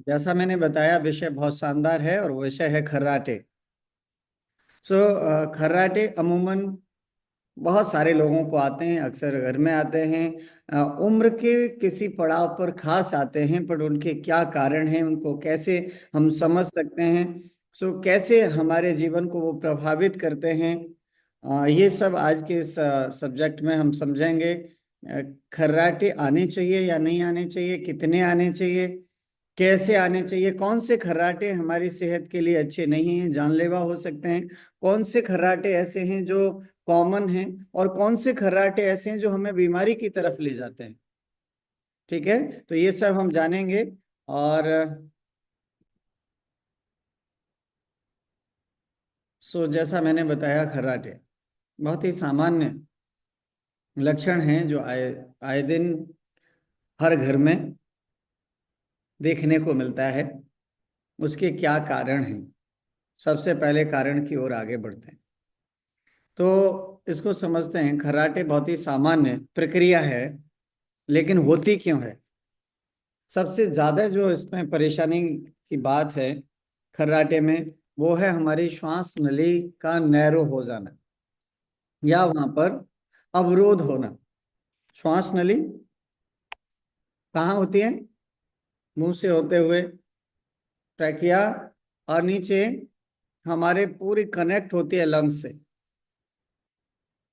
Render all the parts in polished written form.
जैसा मैंने बताया, विषय बहुत शानदार है और वो विषय है खर्राटे। सो खर्राटे अमूमन बहुत सारे लोगों को आते हैं, अक्सर घर में आते हैं। उम्र के किसी पड़ाव पर खास आते हैं, पर उनके क्या कारण हैं, उनको कैसे हम समझ सकते हैं। सो कैसे हमारे जीवन को वो प्रभावित करते हैं, ये सब आज के इस सब्जेक्ट में हम समझेंगे। खर्राटे आने चाहिए या नहीं आने चाहिए, कितने आने चाहिए, कैसे आने चाहिए, कौन से खर्राटे हमारी सेहत के लिए अच्छे नहीं हैं, जानलेवा हो सकते हैं, कौन से खर्राटे ऐसे हैं जो कॉमन हैं, और कौन से खर्राटे ऐसे हैं जो हमें बीमारी की तरफ ले जाते हैं। ठीक है, तो ये सब हम जानेंगे। और जैसा मैंने बताया, खर्राटे बहुत ही सामान्य लक्षण हैं जो आए आए दिन हर घर में देखने को मिलता है। उसके क्या कारण हैं, सबसे पहले कारण की ओर आगे बढ़ते हैं। तो इसको समझते हैं। खर्राटे बहुत ही सामान्य प्रक्रिया है, लेकिन होती क्यों है? सबसे ज्यादा जो इसमें परेशानी की बात है खर्राटे में, वो है हमारी श्वास नली का नैरो हो जाना, या वहां पर अवरोध होना। श्वास नली कहाँ होती है? मुंह से होते हुए ट्रैकिया, और नीचे हमारे पूरी कनेक्ट होती है लंग्स से।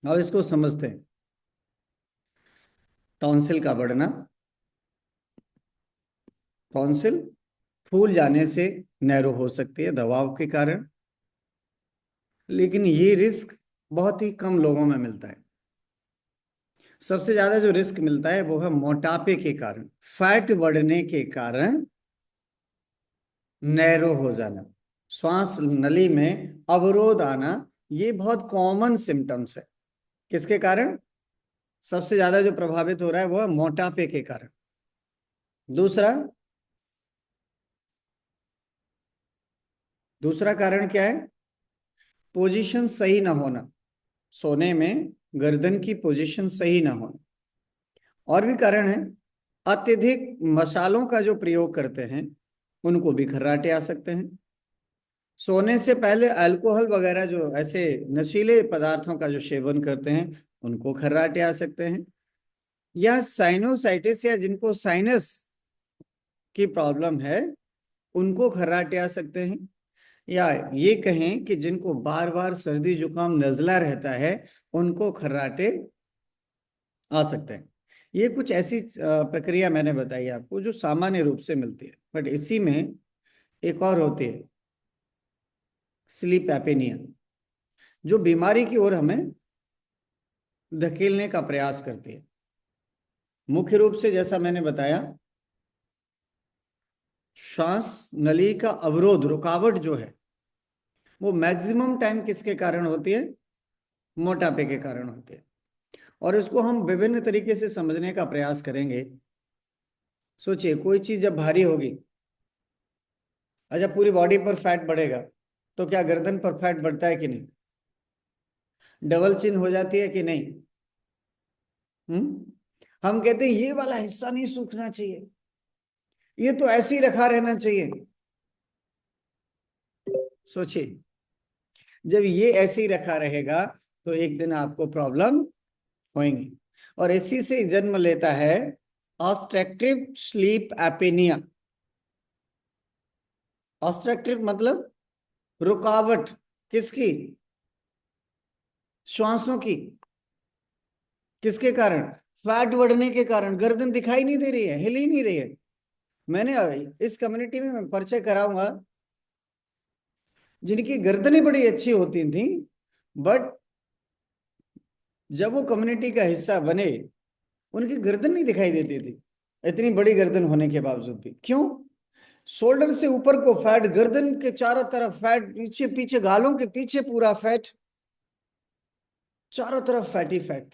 और इसको समझते हैं। टॉन्सिल का बढ़ना, टॉन्सिल फूल जाने से नैरो हो सकती है दबाव के कारण, लेकिन ये रिस्क बहुत ही कम लोगों में मिलता है। सबसे ज्यादा जो रिस्क मिलता है वो है मोटापे के कारण, फैट बढ़ने के कारण नैरो हो जाना, श्वास नली में अवरोध आना। ये बहुत कॉमन सिम्टम्स है। किसके कारण? सबसे ज्यादा जो प्रभावित हो रहा है वो है मोटापे के कारण। दूसरा दूसरा कारण क्या है? पोजीशन सही ना होना, सोने में गर्दन की पोजीशन सही ना होना। और भी कारण है, अत्यधिक मसालों का जो प्रयोग करते हैं उनको भी खर्राटे आ सकते हैं। सोने से पहले अल्कोहल वगैरह जो ऐसे नशीले पदार्थों का जो सेवन करते हैं उनको खर्राटे आ सकते हैं। या साइनोसाइटिस, या जिनको साइनस की प्रॉब्लम है उनको खर्राटे आ सकते हैं। या ये कहें कि जिनको बार बार सर्दी जुकाम नजला रहता है उनको खर्राटे आ सकते हैं। ये कुछ ऐसी प्रक्रिया मैंने बताई आपको जो सामान्य रूप से मिलती है, बट इसी में एक और होती है, स्लीप एपेनिया, जो बीमारी की ओर हमें धकेलने का प्रयास करती है। मुख्य रूप से जैसा मैंने बताया, श्वास नली का अवरोध, रुकावट जो है, वो मैक्सिमम टाइम किसके कारण होती है? मोटापे के कारण होती है। और इसको हम विभिन्न तरीके से समझने का प्रयास करेंगे। सोचिए, कोई चीज जब भारी होगी, अच्छा पूरी बॉडी पर फैट बढ़ेगा, तो क्या गर्दन पर फैट बढ़ता है कि नहीं? डबल चिन हो जाती है कि नहीं? हम कहते हैं ये वाला हिस्सा नहीं सूखना चाहिए, ये तो ऐसे ही रखा रहना चाहिए। सोचिए, जब ये ऐसे ही रखा रहेगा तो एक दिन आपको प्रॉब्लम होंगी। और इसी से जन्म लेता है ऑब्स्ट्रक्टिव स्लीप एपेनिया। ऑब्स्ट्रक्टिव मतलब रुकावट, किसकी? श्वासों की। किसके कारण? फैट बढ़ने के कारण। गर्दन दिखाई नहीं दे रही है, हिल ही नहीं रही है। मैंने इस कम्युनिटी में मैं परिचय कराऊंगा जिनकी गर्दनें बड़ी अच्छी होती थी, बट जब वो कम्युनिटी का हिस्सा बने उनकी गर्दन नहीं दिखाई देती थी, इतनी बड़ी गर्दन होने के बावजूद भी। क्यों? शोल्डर से ऊपर को फैट, गर्दन के चारों तरफ फैट, पीछे पीछे गालों के पीछे पूरा फैट, चारों तरफ फैटी फैट।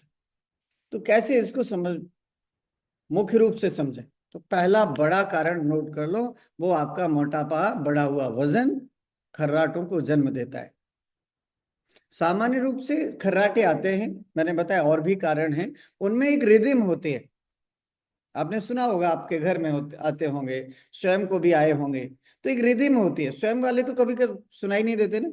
तो कैसे इसको समझ, मुख्य रूप से समझें? तो पहला बड़ा कारण नोट कर लो, वो आपका मोटापा, बढ़ा हुआ वजन खर्राटों को जन्म देता है। सामान्य रूप से खर्राटे आते हैं, मैंने बताया और भी कारण हैं। उनमें एक रिदम होती है, आपने सुना होगा, आपके घर में आते होंगे, स्वयं को भी आए होंगे। तो एक रिदिम होती है, स्वयं वाले तो कभी कभी सुनाई नहीं देते ना,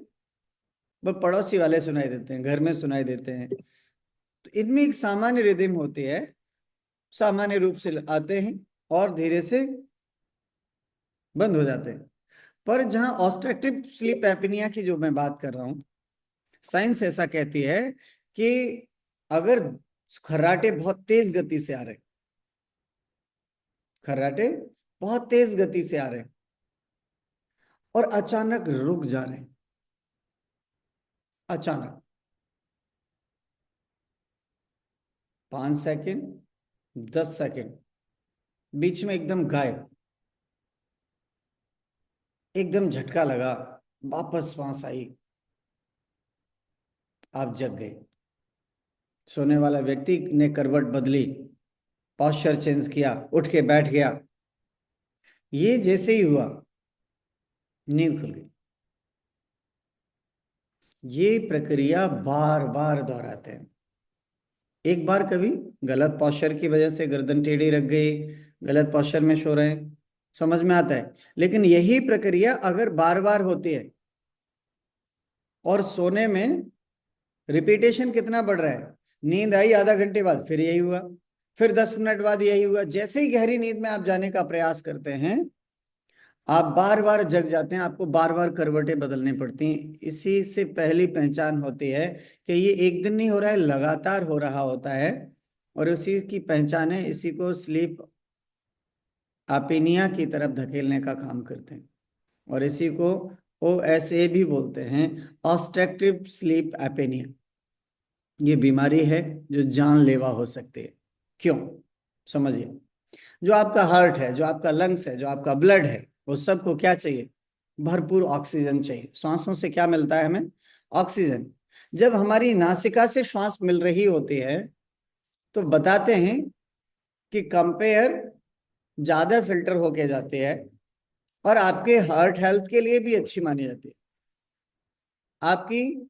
बस पड़ोसी वाले सुनाई देते हैं, घर में सुनाई देते हैं। तो इनमें एक सामान्य रिदिम होती है, सामान्य रूप से आते हैं और धीरे से बंद हो जाते हैं। पर जहां ऑब्स्ट्रक्टिव स्लीप एपनिया की जो मैं बात कर रहा हूं, साइंस ऐसा कहती है कि अगर खर्राटे बहुत तेज गति से आ रहे, खर्राटे बहुत तेज गति से आ रहे हैं और अचानक रुक जा रहे हैं, अचानक 5 सेकंड, 10 सेकंड, बीच में एकदम गायब, एकदम झटका लगा, वापस सांस आई, आप जग गए। सोने वाला व्यक्ति ने करवट बदली, पॉस्चर चेंज किया, उठ के बैठ गया, ये जैसे ही हुआ नींद खुल गई। ये प्रक्रिया बार बार दोहराते हैं। एक बार कभी गलत पॉस्चर की वजह से गर्दन टेढ़ी रख गई, गलत पॉस्चर में सो रहे हैं, समझ में आता है। लेकिन यही प्रक्रिया अगर बार बार होती है और सोने में रिपीटेशन कितना बढ़ रहा है, नींद आई आधा घंटे बाद फिर यही हुआ, फिर 10 मिनट बाद यही हुआ, जैसे ही गहरी नींद में आप जाने का प्रयास करते हैं, आप बार बार जग जाते हैं, आपको बार बार करवटें बदलनी पड़ती हैं। इसी से पहली पहचान होती है कि ये एक दिन नहीं हो रहा है, लगातार हो रहा होता है। और उसी की पहचान है, इसी को स्लीप आपिनिया की तरफ धकेलने का काम करते हैं। और इसी को OSA भी बोलते हैं, ऑब्स्ट्रक्टिव स्लीप एपेनिया। ये बीमारी है जो जानलेवा हो सकती है। क्यों? समझिए, जो आपका हार्ट है, जो आपका लंग्स है, जो आपका ब्लड है, वो सबको क्या चाहिए? भरपूर ऑक्सीजन चाहिए। श्वासों से क्या मिलता है हमें? ऑक्सीजन। जब हमारी नासिका से श्वास मिल रही होती है तो बताते हैं कि कंपेयर ज्यादा फिल्टर होके जाती है और आपके हार्ट हेल्थ के लिए भी अच्छी मानी जाती है। आपकी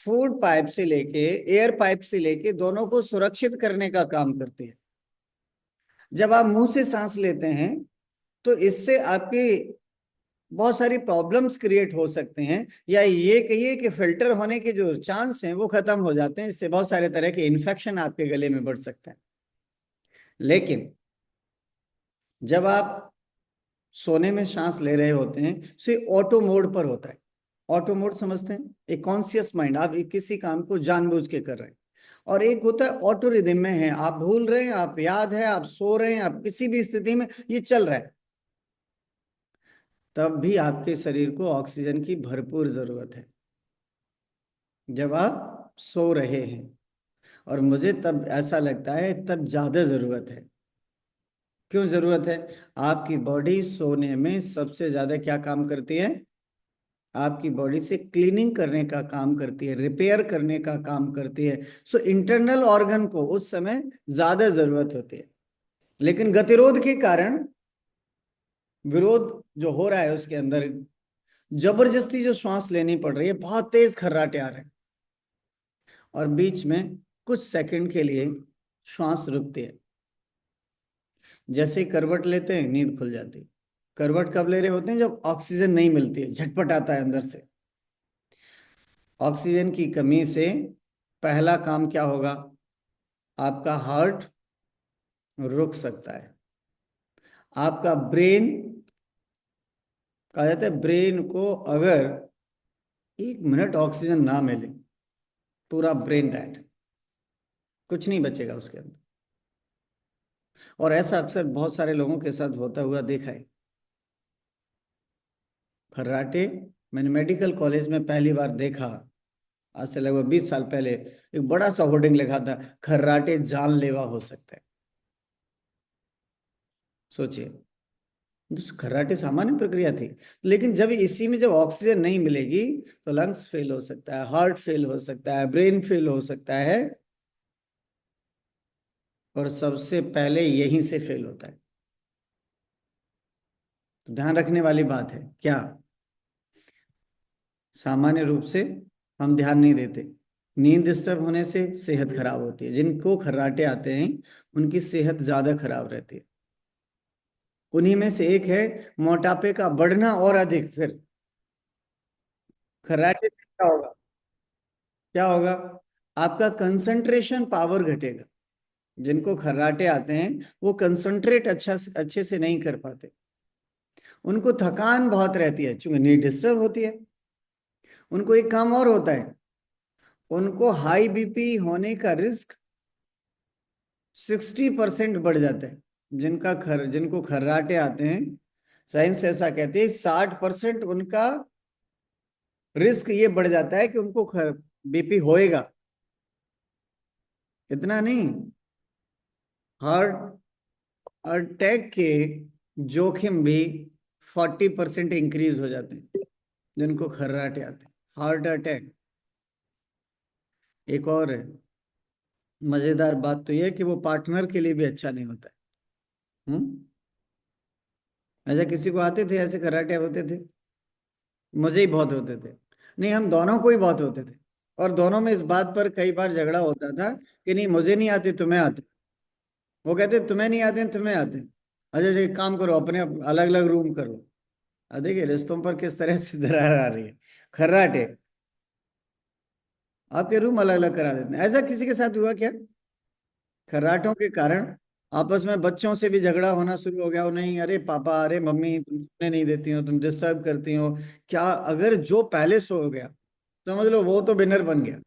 फूड पाइप से लेके एयर पाइप से लेके दोनों को सुरक्षित करने का काम करती है। जब आप मुंह से सांस लेते हैं तो इससे आपकी बहुत सारी प्रॉब्लम्स क्रिएट हो सकते हैं, या ये कहिए कि फिल्टर होने के जो चांस हैं वो खत्म हो जाते हैं। इससे बहुत सारे तरह के इन्फेक्शन आपके गले में बढ़ सकते हैं। लेकिन जब आप सोने में सांस ले रहे होते हैं तो ये ऑटो मोड पर होता है। ऑटो मोड समझते हैं? एक कॉन्शियस माइंड, आप किसी काम को जानबूझ के कर रहे हैं। और एक होता है ऑटो रिदम में है, आप भूल रहे हैं, आप याद है, आप सो रहे हैं, आप किसी भी स्थिति में ये चल रहा है, तब भी आपके शरीर को ऑक्सीजन की भरपूर जरूरत है जब आप सो रहे हैं। और मुझे तब ऐसा लगता है तब ज्यादा जरूरत है। क्यों जरूरत है? आपकी बॉडी सोने में सबसे ज्यादा क्या काम करती है? आपकी बॉडी से क्लीनिंग करने का काम करती है, रिपेयर करने का काम करती है। सो इंटरनल ऑर्गन को उस समय ज्यादा जरूरत होती है। लेकिन गतिरोध के कारण, विरोध जो हो रहा है उसके अंदर, जबरदस्ती जो श्वास लेनी पड़ रही है, बहुत तेज खर्राटे आ रहे हैं और बीच में कुछ सेकंड के लिए श्वास रुकती है। जैसे ही करवट लेते हैं नींद खुल जाती है। करवट कब ले रहे होते हैं? जब ऑक्सीजन नहीं मिलती है, झटपट आता है अंदर से। ऑक्सीजन की कमी से पहला काम क्या होगा? आपका हार्ट रुक सकता है, आपका ब्रेन, कहा जाता है ब्रेन को अगर 1 मिनट ऑक्सीजन ना मिले, पूरा ब्रेन डेड, कुछ नहीं बचेगा उसके अंदर। और ऐसा अक्सर बहुत सारे लोगों के साथ होता हुआ देखा है। खर्राटे मैंने मेडिकल कॉलेज में पहली बार देखा, आज से लगभग 20 साल पहले। एक बड़ा सा होर्डिंग लिखा था, खर्राटे जानलेवा हो सकते हैं। सोचिए, तो खर्राटे सामान्य प्रक्रिया थी, लेकिन जब इसी में जब ऑक्सीजन नहीं मिलेगी तो लंग्स फेल हो सकता है, हार्ट फेल हो सकता है, ब्रेन फेल हो सकता है, और सबसे पहले यहीं से फेल होता है। तो ध्यान रखने वाली बात है क्या? सामान्य रूप से हम ध्यान नहीं देते, नींद डिस्टर्ब होने से सेहत खराब होती है। जिनको खर्राटे आते हैं उनकी सेहत ज्यादा खराब रहती है। उन्हीं में से एक है मोटापे का बढ़ना और अधिक। फिर खर्राटे से क्या होगा? क्या होगा? आपका कंसंट्रेशन पावर घटेगा। जिनको खर्राटे आते हैं वो कंसंट्रेट अच्छे से नहीं कर पाते। उनको थकान बहुत रहती है क्योंकि नींद डिस्टर्ब होती है। उनको एक काम और होता है, उनको हाई बीपी होने का रिस्क 60% बढ़ जाता है। जिनको खर्राटे आते हैं, साइंस ऐसा कहती है 60% उनका रिस्क ये बढ़ जाता है कि उनको बीपी होएगा। इतना नहीं, हार्ट अटैक के जोखिम भी 40% इंक्रीज हो जाते हैं जिनको खर्राटे आते हैं। Heart attack. एक और है, मजेदार बात तो यह है कि वो पार्टनर के लिए भी अच्छा नहीं होता है। ऐसा किसी को आते थे, ऐसे खर्राटे होते थे? मुझे ही बहुत होते थे। नहीं, हम दोनों को ही बहुत होते थे। और दोनों में इस बात पर कई बार झगड़ा होता था कि नहीं मुझे नहीं आते, तुम्हें आते। वो कहते तुम्हें नहीं आते, तुम्हें आते। अच्छा अच्छा, एक काम करो, अपने अलग अलग रूम करो। देखिए रिश्तों पर किस तरह से दरार आ रही है। खर्राटे आपके रूम अलग अलग करा देते हैं। ऐसा किसी के साथ हुआ क्या? खर्राटों के कारण आपस में बच्चों से भी झगड़ा होना शुरू हो गया हो? नहीं, अरे पापा, अरे मम्मी, तुम सोने नहीं देती हो, तुम डिस्टर्ब करती हो। क्या अगर जो पहले सो गया समझ लो वो तो विनर बन गया,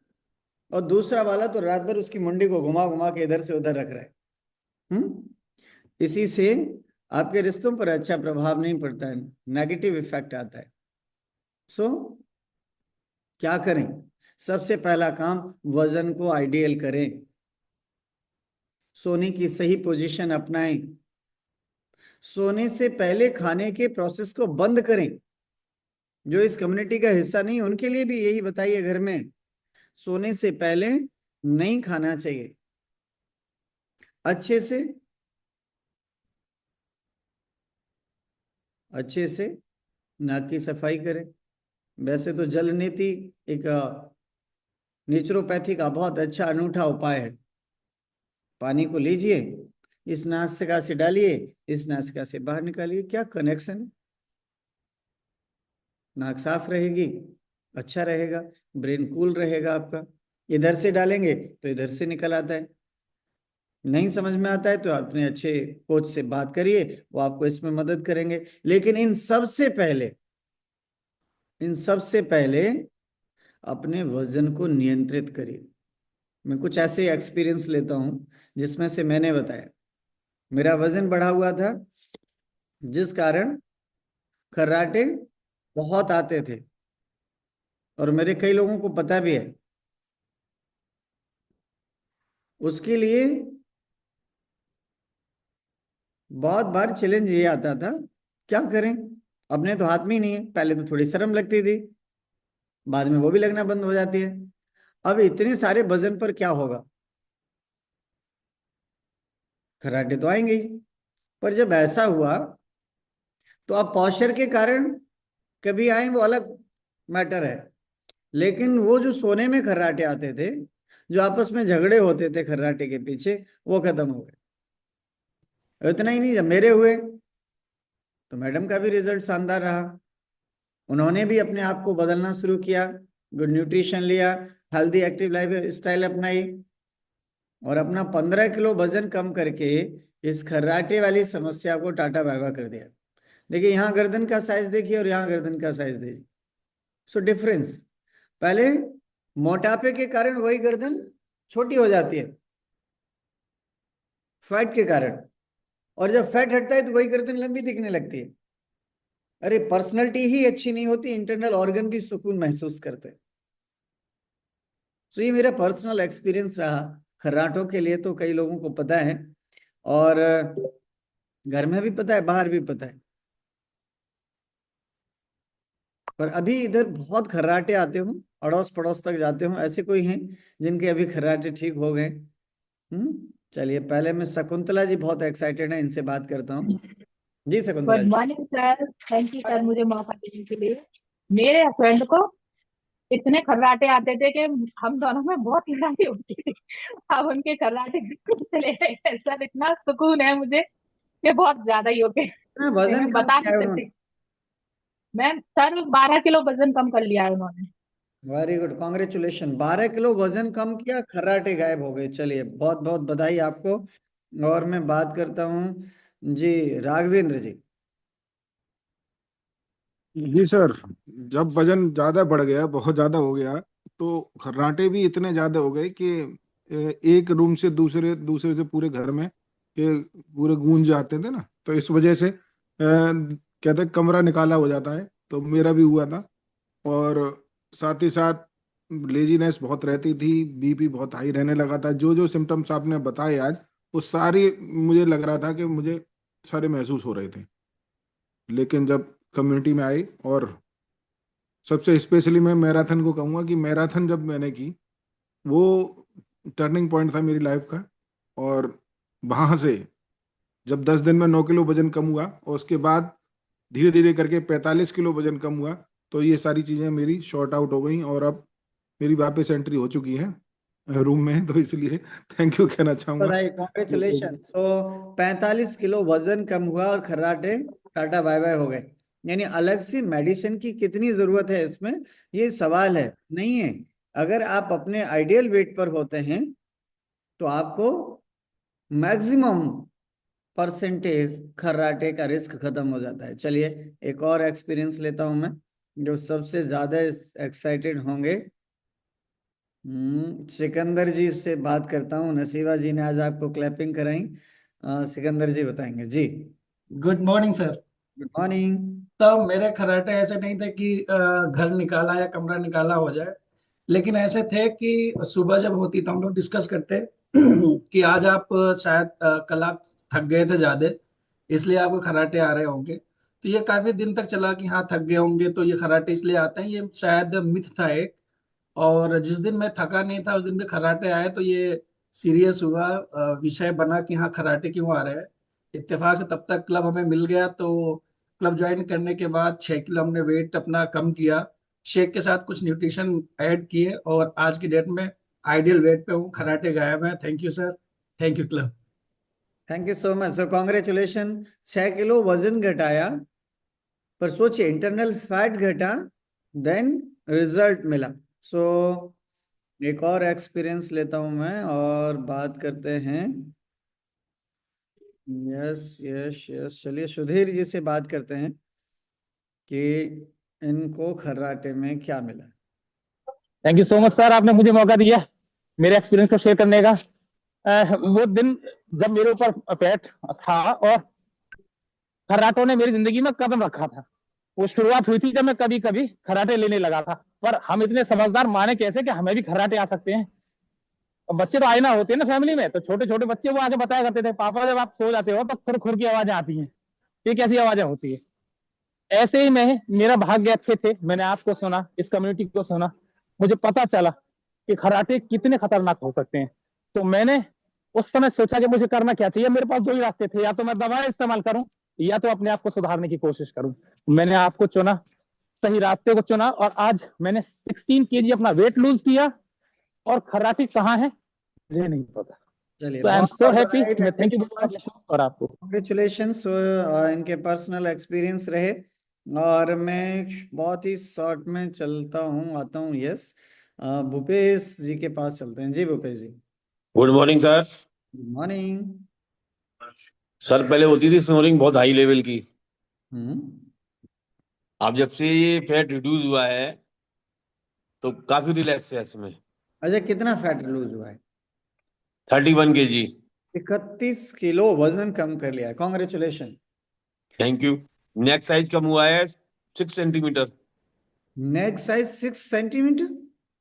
और दूसरा वाला तो रात भर उसकी मुंडी को घुमा घुमा के इधर से उधर रख रहा है। इसी से आपके रिश्तों पर अच्छा प्रभाव नहीं पड़ता है, नेगेटिव इफेक्ट आता है। सो क्या करें? सबसे पहला काम, वजन को आइडियल करें। सोने की सही पोजीशन अपनाएं। सोने से पहले खाने के प्रोसेस को बंद करें। जो इस कम्युनिटी का हिस्सा नहीं उनके लिए भी यही बताइए घर में, सोने से पहले नहीं खाना चाहिए। अच्छे से, अच्छे से नाक की सफाई करें। वैसे तो जल नीति एक नेचुरोपैथी का बहुत अच्छा अनूठा उपाय है। पानी को लीजिए, इस नासिका से डालिए, इस नासिका से बाहर निकालिए। क्या कनेक्शन है? नाक साफ रहेगी, अच्छा रहेगा, ब्रेन कूल रहेगा आपका। इधर से डालेंगे तो इधर से निकल आता है। नहीं समझ में आता है तो अपने अच्छे कोच से बात करिए, वो आपको इसमें मदद करेंगे। लेकिन इन सब से पहले अपने वजन को नियंत्रित करिए। मैं कुछ ऐसे एक्सपीरियंस लेता हूं जिसमें से मैंने बताया। मेरा वजन बढ़ा हुआ था जिस कारण खर्राटे बहुत आते थे, और मेरे कई लोगों को पता भी है। उसके लिए बहुत बार चैलेंज ये आता था, क्या करें, अपने तो हाथ में ही नहीं है। पहले तो थोड़ी शर्म लगती थी, बाद में वो भी लगना बंद हो जाती है। अब इतने सारे वजन पर क्या होगा? खर्राटे तो आएंगे ही। पर जब ऐसा हुआ तो अब पॉस्चर के कारण कभी आए वो अलग मैटर है, लेकिन वो जो सोने में खर्राटे आते थे, जो आपस में झगड़े होते थे खर्राटे के पीछे, वो खत्म हो गए। इतना ही नहीं, जब मेरे हुए तो मैडम का भी रिजल्ट शानदार रहा। उन्होंने भी अपने आप को बदलना शुरू किया, गुड न्यूट्रिशन लिया, हेल्दी एक्टिव लाइफ स्टाइल अपनाई, और अपना 15 किलो वजन कम करके इस खर्राटे वाली समस्या को टाटा बाय बाय कर दिया। देखिए यहाँ गर्दन का साइज देखिए और यहाँ गर्दन का साइज देखिए। So difference. पहले मोटापे के कारण वही गर्दन छोटी हो जाती है, फैट के कारण, और जब फैट हटता है तो वही गर्दन लंबी दिखने लगती है। अरे पर्सनैलिटी ही अच्छी नहीं होती, इंटरनल ऑर्गन भी सुकून महसूस करते हैं। तो ये मेरा पर्सनल एक्सपीरियंस रहा। खर्राटों के लिए तो कई लोगों को पता है, और घर में भी पता है, बाहर भी पता है। पर अभी इधर बहुत खर्राटे आते हो, अड़ोस पड़ोस तक जाते हो, ऐसे कोई हैं जिनके अभी खर्राटे ठीक हो गए? चलिए, पहले मैं शकुंतला जी बहुत एक्साइटेड है, इनसे बात करता हूँ। जी शकुंतला गुड जी। Morning sir, thank you sir मुझे मौका देने के लिए। मेरे हस्बैंड को इतने खर्राटे आते थे कि हम दोनों में बहुत लड़ाई होती थी। अब उनके खर्राटे चले गए हैं सर, इतना सुकून है मुझे कि बहुत ज्यादा ही हो गए। इतना ये वजन मैं कम बता किया नहीं है सकती। उन्होंने। मैं सर 12 किलो वजन कम कर लिया है उन्होंने। वेरी गुड, कॉन्ग्रेचुलेशन, 12 किलो वजन कम किया, खर्राटे गायब हो गए। चलिए, बहुत बहुत बधाई आपको। और मैं बात करता हूँ जी, राघवेंद्र जी। जी सर। जब वजन ज्यादा बढ़ गया, बहुत ज्यादा हो गया, तो खर्राटे भी इतने ज्यादा हो गए कि एक रूम से दूसरे, दूसरे से पूरे घर में के पूरे गूंज जाते थे ना। तो इस वजह से कहते हैं कमरा निकाला हो जाता है, तो मेरा भी हुआ था। और साथ ही साथ लेजीनेस बहुत रहती थी, बीपी बहुत हाई रहने लगा था। जो जो सिम्टम्स आपने बताए आज, वो सारी मुझे लग रहा था कि मुझे सारे महसूस हो रहे थे। लेकिन जब कम्युनिटी में आई, और सबसे स्पेशली मैं मैराथन को कहूंगा कि मैराथन जब मैंने की, वो टर्निंग पॉइंट था मेरी लाइफ का। और वहां से जब 10 दिन में 9 किलो वजन कम हुआ, और उसके बाद धीरे धीरे करके 45 किलो वजन कम हुआ, तो ये सारी चीजें मेरी शॉर्ट आउट हो गई, और अब मेरी वापस एंट्री हो चुकी है रूम में। तो इसलिए थैंक यू कहना चाहूंगा। बधाई, कॉन्ग्रेचुलेशन। सो 45 किलो वजन कम हुआ और खर्राटे टाटा बाय बाय हो गए। यानी अलग से मेडिसिन की कितनी जरूरत है इसमें, ये सवाल है, नहीं है। अगर आप अपने आइडियल वेट पर होते हैं तो आपको मैक्सिमम परसेंटेज खर्राटे का रिस्क खत्म हो जाता है। चलिए, एक और एक्सपीरियंस लेता हूं मैं, जो सबसे ज्यादा एक्साइटेड होंगे। सिकंदर जी से बात करता हूँ। नसीबा जी ने आज आपको क्लैपिंग कराई। सिकंदर जी बताएंगे जी। Good morning sir. Good morning. तब मेरे खर्राटे ऐसे नहीं थे कि घर निकाला या कमरा निकाला हो जाए, लेकिन ऐसे थे कि सुबह जब होती तो हम लोग डिस्कस करते कि आज आप शायद कल आप थक गए थे ज्यादा, इसलिए आपको खर्राटे आ रहे होंगे। तो ये काफी दिन तक चला कि हाँ थक गए होंगे तो ये खर्राटे इसलिए आते हैं, ये शायद मिथ था एक। और जिस दिन मैं थका नहीं था उस दिन भी खर्राटे आए, तो ये सीरियस हुआ, विषय बना कि हाँ खर्राटे क्यों आ रहे हैं। इत्तेफाक से तब तक क्लब हमें मिल गया, तो क्लब ज्वाइन करने के बाद 6 किलो हमने वेट अपना कम किया। शेक के साथ कुछ न्यूट्रिशन ऐड किए, और आज की डेट में आइडियल वेट पे हूँ, खर्राटे गायब है। Thank you sir. Thank you club. Thank you so much. So congratulation, 6 kilo वजन घटाया, पर सोचिए इंटरनल फैट घटा, देन रिजल्ट मिला। सो एक और एक्सपीरियंस लेता हूं मैं और बात करते हैं। यस यस यस, चलिए सुधीर जी से बात करते हैं कि इनको खर्राटे में क्या मिला। Thank you so much sir, आपने मुझे मौका दिया मेरे एक्सपीरियंस को शेयर करने का। वो दिन जब मेरे ऊपर पेट था और खर्राटों ने मेरी जिंदगी में कदम रखा था, वो शुरुआत हुई थी जब मैं कभी कभी खर्राटे लेने लगा था। पर हम इतने समझदार माने कैसे कि हमें भी खर्राटे आ सकते हैं। और बच्चे तो आईना होते हैं ना फैमिली में, तो छोटे छोटे बच्चे वो आगे बताया करते थे, पापा जब आप सो जाते हो तो खुर खुर की आवाजें आती हैं, ये कैसी आवाजें होती है। ऐसे ही मैं, मेरा भाग्य अच्छे थे, मैंने आपको सुना, इस कम्युनिटी को सुना, मुझे पता चला कि खर्राटे कितने खतरनाक हो सकते हैं। तो मैंने उस समय सोचा कि मुझे करना क्या चाहिए। मेरे पास दो ही रास्ते थे, या तो मैं दवाएं इस्तेमाल करूं या तो अपने आप को सुधारने की कोशिश करूं। मैंने आपको चुना, सही रास्ते को चुना, और आज मैंने 16 kg अपना वेट लूज किया। और खर्राटे कहाँ है मुझे नहीं पता। चलिए, तो आई एम बहुत सो बहुत हैप्पी, बधाई, मैं thank you thank you so बोलना मच। चाहता हूं और आपको। कॉन्ग्रेचुलेशन। इनके पर्सनल एक्सपीरियंस रहे। और मैं बहुत ही शॉर्ट में चलता हूँ, आता हूँ। यस, भूपेश जी के पास चलते हैं। जी Bhupesh ji. Good morning sir. Good morning. Sir पहले होती थी स्नोरिंग बहुत हाई लेवल की। हम्म। अब जब से ये फैट रिड्यूस हुआ है तो काफी रिलैक्स है इसमें। अच्छा, कितना फैट लूज हुआ है? 31 kg। 31 किलो वजन कम कर लिया है, congratulation. Thank you. Neck size कम हुआ है 6 सेंटीमीटर। नेक साइज 6 सेंटीमीटर।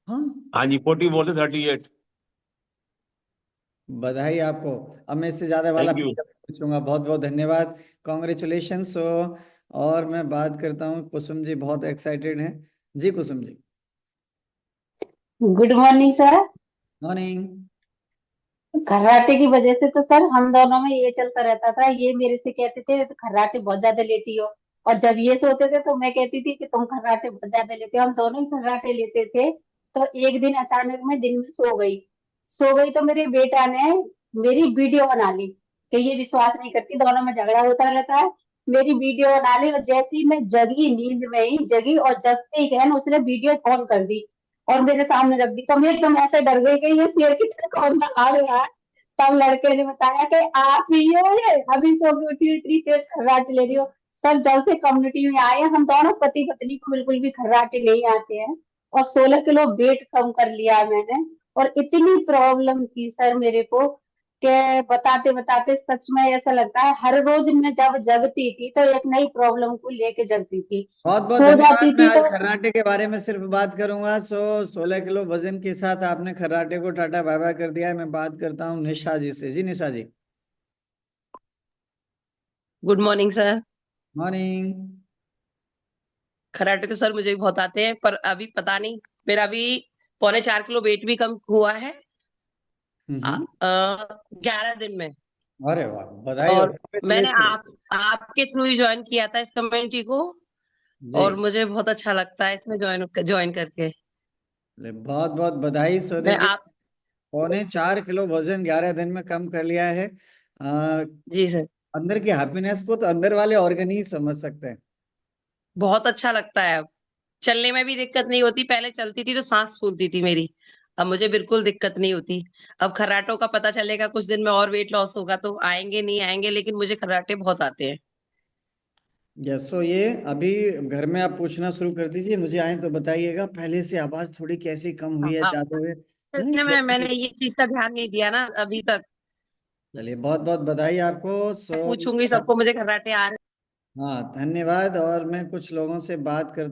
हाँ, हाँ जी, 44 से 38। बधाई आपको। अब मैं इससे ज्यादा वाला थैंक यू। पूछूंगा। बहुत बहुत धन्यवाद, कॉन्ग्रेचुलेशन। और मैं बात करता हूँ, कुसुम जी बहुत एक्साइटेड हैं। जी Kusum ji. Good morning sir. Morning. खर्राटे की वजह से तो सर हम दोनों में ये चलता रहता था, ये मेरे से कहते थे तो खर्राटे बहुत ज्यादा लेती हो, और जब ये सोते थे तो मैं कहती थी कि तुम खर्राटे बहुत ज्यादा लेते हो, हम दोनों ही खर्राटे लेते थे। तो एक दिन अचानक मैं दिन में सो गई तो मेरे बेटा ने मेरी वीडियो बना ली, कि ये विश्वास नहीं करती, दोनों में झगड़ा होता रहता है। मेरी वीडियो बना ली और जैसे ही मैं जगी, नींद में ही जगी, और जगते ही कहन उसने वीडियो ऑन कर दी और मेरे सामने रख दी। तो मैं एकदम ऐसे डर गई कि ये शेर की तरह कौन सा आ रहा है। तब लड़के ने बताया कि आप ही हो, ये अभी सो के उठी हो, इतनी तेज खर्राटे ले रही हो। सब जब से कम्युनिटी में आए हैं, हम दोनों पति पत्नी को बिल्कुल भी खर्राटे नहीं आते हैं। और 16 किलो वेट कम कर लिया मैंने। और इतनी प्रॉब्लम थी सर मेरे को, कि बताते बताते सच में ऐसा लगता है हर रोज मैं जब जगती थी तो एक नई प्रॉब्लम को लेके जगती थी। बहुत बहुत सो जाती धन्यवाद। मैं थी आज तो खर्राटे के बारे में सिर्फ बात करूंगा। 16 किलो वजन के साथ आपने खर्राटे को टाटा बाय बाय कर दिया है। मैं बात करता हूँ निशा जी से। जी Nisha ji. Good morning sir. Morning. कराटे तो सर मुझे भी बहुत आते हैं, पर अभी पता नहीं, मेरा अभी 4.25 किलो वेट भी कम हुआ है 11 दिन में। अरे वाह, बधाई हो, और मैंने congratulations। आपके थ्रू ही ज्वाइन किया था इस कम्युनिटी को, जी, और मुझे बहुत अच्छा लगता है इसमें ज्वाइन करके। बहुत बहुत बधाई। सो मैं देखिए, आप 4.25 किलो वजन 11 दिन में कम कर लिया है। जी सर, अंदर की हैप्पीनेस को तो अंदर वाले ऑर्गन ही समझ सकते हैं। बहुत अच्छा लगता है। अब चलने में भी दिक्कत नहीं होती, पहले चलती थी तो सांस फूलती थी मेरी, अब मुझे बिल्कुल दिक्कत नहीं होती। अब खर्राटों का पता चलेगा, कुछ दिन में और वेट लॉस होगा तो आएंगे नहीं आएंगे, लेकिन मुझे खर्राटे बहुत आते हैं। यस, सो ये अभी घर में आप पूछना शुरू कर दीजिए, मुझे आए तो बताइएगा। पहले से आवाज थोड़ी कैसी कम हुई है, हाँ, ज्यादा हुए मैंने ये चीज का ध्यान नहीं दिया ना अभी तक। चलिए, बहुत बहुत बधाई आपको। मैं सो पूछूंगी सबको मुझे खर्राटे आ रहे हैं। हाँ, धन्यवाद। और मैं कुछ लोगों से बात कर